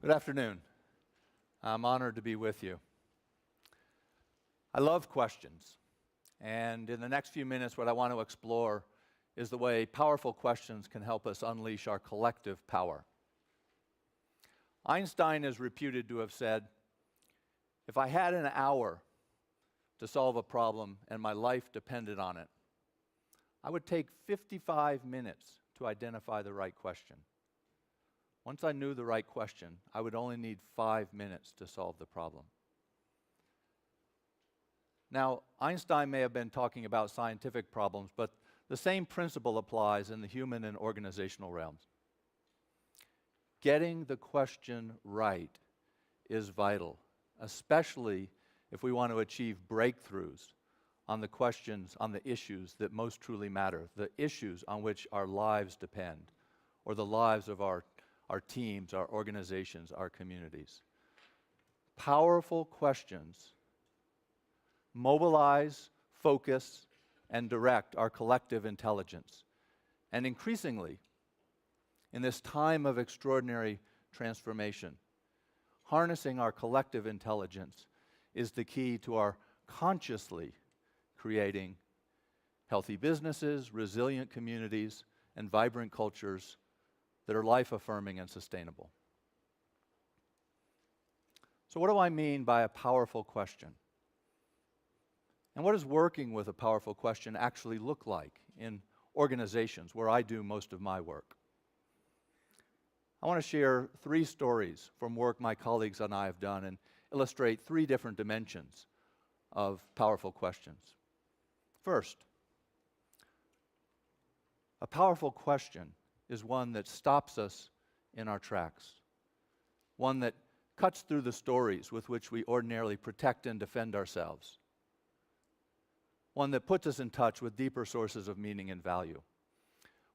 Good afternoon. I'm honored to be with you. I love questions, and in the next few minutes what I want to explore is the way powerful questions can help us unleash our collective power. Einstein is reputed to have said, "If I had an hour to solve a problem and my life depended on it, I would take 55 minutes to identify the right question. Once I knew the right question, I would only need 5 minutes to solve the problem." Now, Einstein may have been talking about scientific problems, but the same principle applies in the human and organizational realms. Getting the question right is vital, especially if we want to achieve breakthroughs on the questions, on the issues that most truly matter, the issues on which our lives depend, or the lives of our teams, our organizations, our communities. Powerful questions mobilize, focus, and direct our collective intelligence. And increasingly, in this time of extraordinary transformation, harnessing our collective intelligence is the key to our consciously creating healthy businesses, resilient communities, and vibrant cultures that are life-affirming and sustainable. So what do I mean by a powerful question? And what does working with a powerful question actually look like in organizations where I do most of my work? I want to share 3 stories from work my colleagues and I have done and illustrate 3 different dimensions of powerful questions. First, a powerful question is one that stops us in our tracks, one that cuts through the stories with which we ordinarily protect and defend ourselves, one that puts us in touch with deeper sources of meaning and value.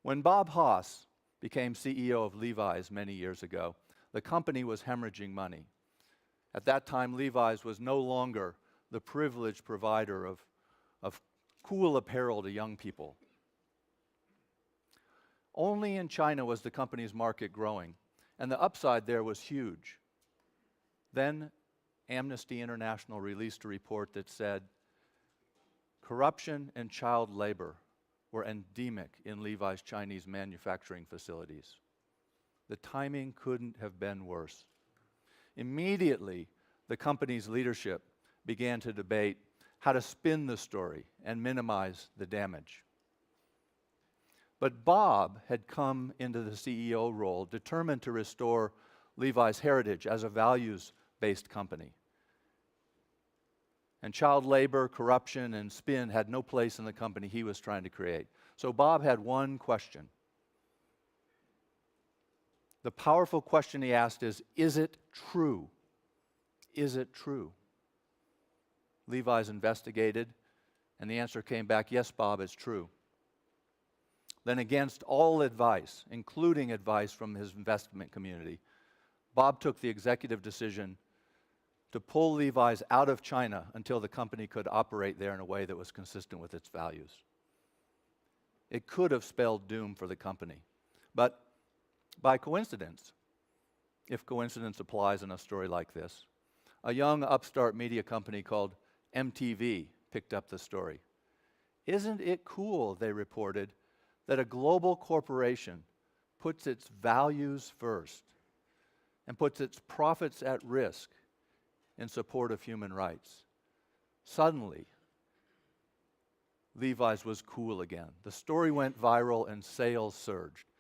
When Bob Haas became CEO of Levi's many years ago, the company was hemorrhaging money. At that time, Levi's was no longer the privileged provider of cool apparel to young people. Only in China was the company's market growing, and the upside there was huge. Then Amnesty International released a report that said corruption and child labor were endemic in Levi's Chinese manufacturing facilities. The timing couldn't have been worse. Immediately, the company's leadership began to debate how to spin the story and minimize the damage. But Bob had come into the CEO role determined to restore Levi's heritage as a values-based company. And child labor, corruption, and spin had no place in the company he was trying to create. So Bob had one question. The powerful question he asked is it true? Is it true? Levi's investigated, and the answer came back, yes, Bob, it's true. Then against all advice, including advice from his investment community, Bob took the executive decision to pull Levi's out of China until the company could operate there in a way that was consistent with its values. It could have spelled doom for the company. But by coincidence, if coincidence applies in a story like this, a young upstart media company called MTV picked up the story. "Isn't it cool," they reported, "that a global corporation puts its values first and puts its profits at risk in support of human rights?" Suddenly, Levi's was cool again. The story went viral and sales surged.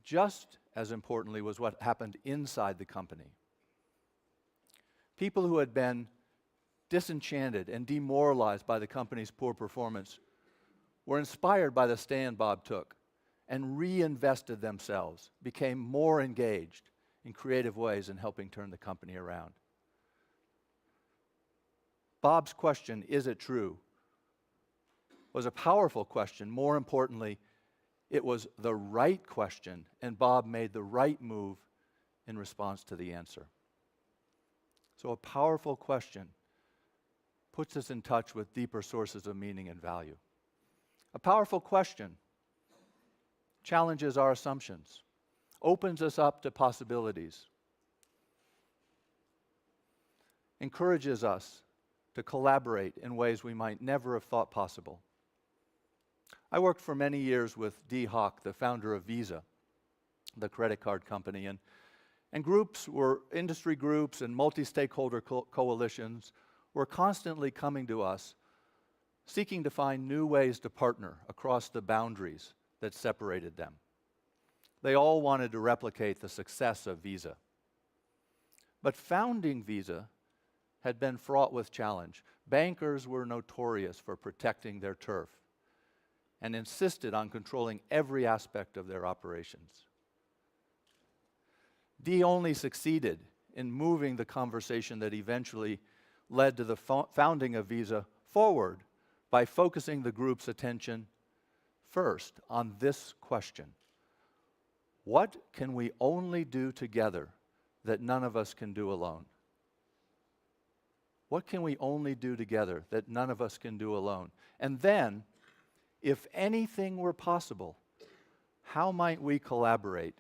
Just as importantly was what happened inside the company. People who had been disenchanted and demoralized by the company's poor performance were inspired by the stand Bob took and reinvested themselves, became more engaged in creative ways in helping turn the company around. Bob's question, "Is it true?" was a powerful question. More importantly, it was the right question, and Bob made the right move in response to the answer. So a powerful question puts us in touch with deeper sources of meaning and value. A powerful question challenges our assumptions, opens us up to possibilities, encourages us to collaborate in ways we might never have thought possible. I worked for many years with Dee Hock, the founder of Visa, the credit card company, and industry groups and multi-stakeholder coalitions were constantly coming to us, seeking to find new ways to partner across the boundaries that separated them. They all wanted to replicate the success of Visa. But founding Visa had been fraught with challenge. Bankers were notorious for protecting their turf and insisted on controlling every aspect of their operations. Dee only succeeded in moving the conversation that eventually led to the founding of Visa forward by focusing the group's attention first on this question: what can we only do together that none of us can do alone? What can we only do together that none of us can do alone? And then, if anything were possible, how might we collaborate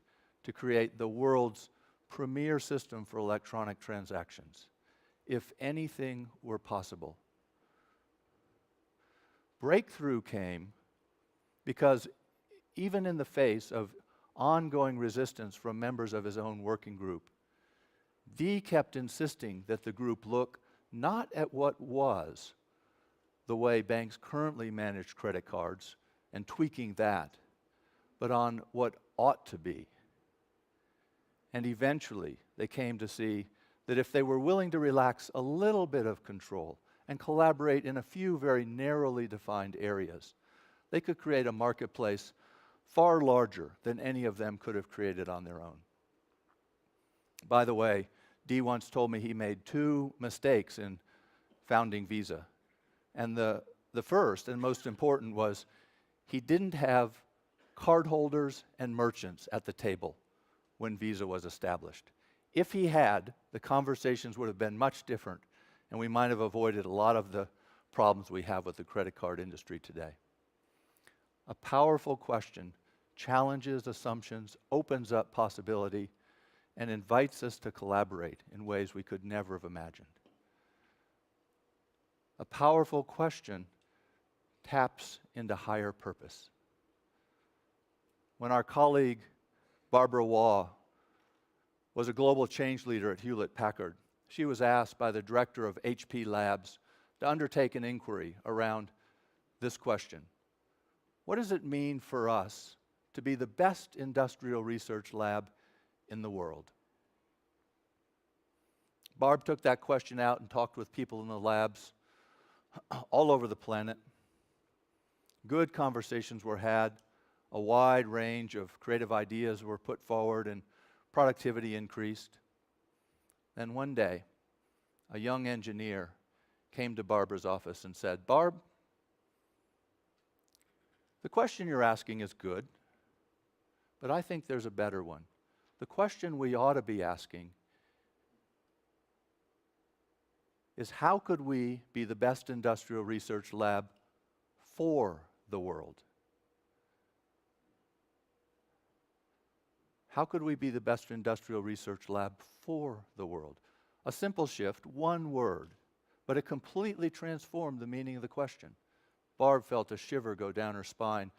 to create the world's premier system for electronic transactions? If anything were possible. Breakthrough came because even in the face of ongoing resistance from members of his own working group, Dee kept insisting that the group look not at what was the way banks currently manage credit cards and tweaking that, but on what ought to be. And eventually, they came to see that if they were willing to relax a little bit of control and collaborate in a few very narrowly defined areas, they could create a marketplace far larger than any of them could have created on their own. By the way, Dee once told me he made 2 mistakes in founding Visa. And the first and most important was he didn't have cardholders and merchants at the table when Visa was established. If he had, the conversations would have been much different, and we might have avoided a lot of the problems we have with the credit card industry today. A powerful question challenges assumptions, opens up possibility, and invites us to collaborate in ways we could never have imagined. A powerful question taps into higher purpose. When our colleague Barbara Waugh was a global change leader at Hewlett-Packard, she was asked by the director of HP Labs to undertake an inquiry around this question: what does it mean for us to be the best industrial research lab in the world? Barb took that question out and talked with people in the labs all over the planet. Good conversations were had, a wide range of creative ideas were put forward, and productivity increased. Then one day, a young engineer came to Barbara's office and said, "Barb, the question you're asking is good, but I think there's a better one. The question we ought to be asking is, how could we be the best industrial research lab for the world? How could we be the best industrial research lab for the world?" A simple shift, one word, but it completely transformed the meaning of the question. Barb felt a shiver go down her spine,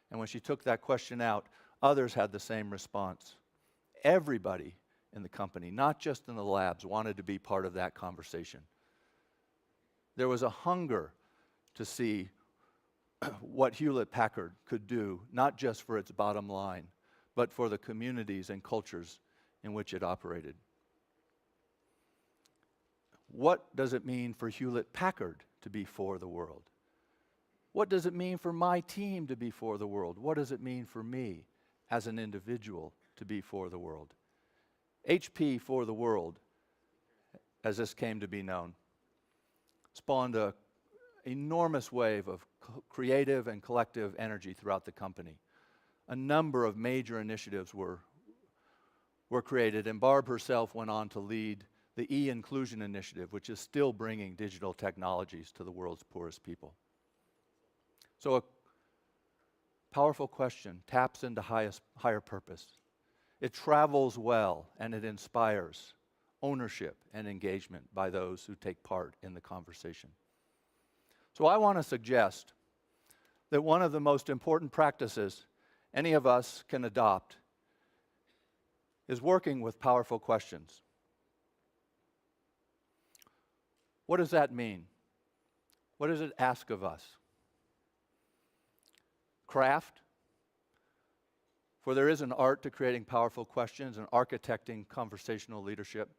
and when she took that question out, others had the same response. Everybody in the company, not just in the labs, wanted to be part of that conversation. There was a hunger to see what Hewlett-Packard could do, not just for its bottom line, but for the communities and cultures in which it operated. What does it mean for Hewlett-Packard to be for the world? What does it mean for my team to be for the world? What does it mean for me as an individual to be for the world? HP for the world, as this came to be known, spawned an enormous wave of creative and collective energy throughout the company. A number of major initiatives were created, and Barb herself went on to lead the e-inclusion initiative, which is still bringing digital technologies to the world's poorest people. So a powerful question taps into higher purpose. It travels well and it inspires ownership and engagement by those who take part in the conversation. So I want to suggest that one of the most important practices any of us can adopt is working with powerful questions. What does that mean? What does it ask of us? Craft, for there is an art to creating powerful questions and architecting conversational leadership.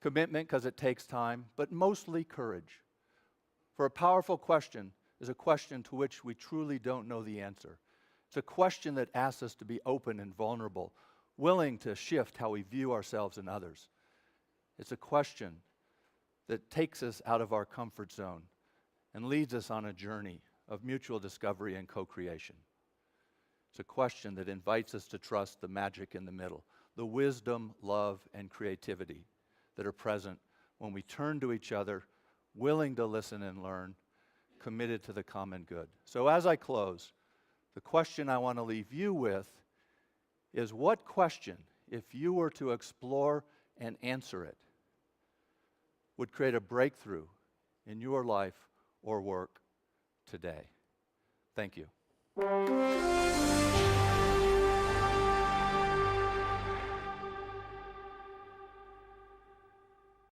Commitment, because it takes time, but mostly courage. For a powerful question is a question to which we truly don't know the answer. It's a question that asks us to be open and vulnerable, willing to shift how we view ourselves and others. It's a question that takes us out of our comfort zone and leads us on a journey of mutual discovery and co-creation. It's a question that invites us to trust the magic in the middle, the wisdom, love, and creativity that are present when we turn to each other, willing to listen and learn, committed to the common good. So as I close, the question I want to leave you with is, what question, if you were to explore and answer it, would create a breakthrough in your life or work today? Thank you.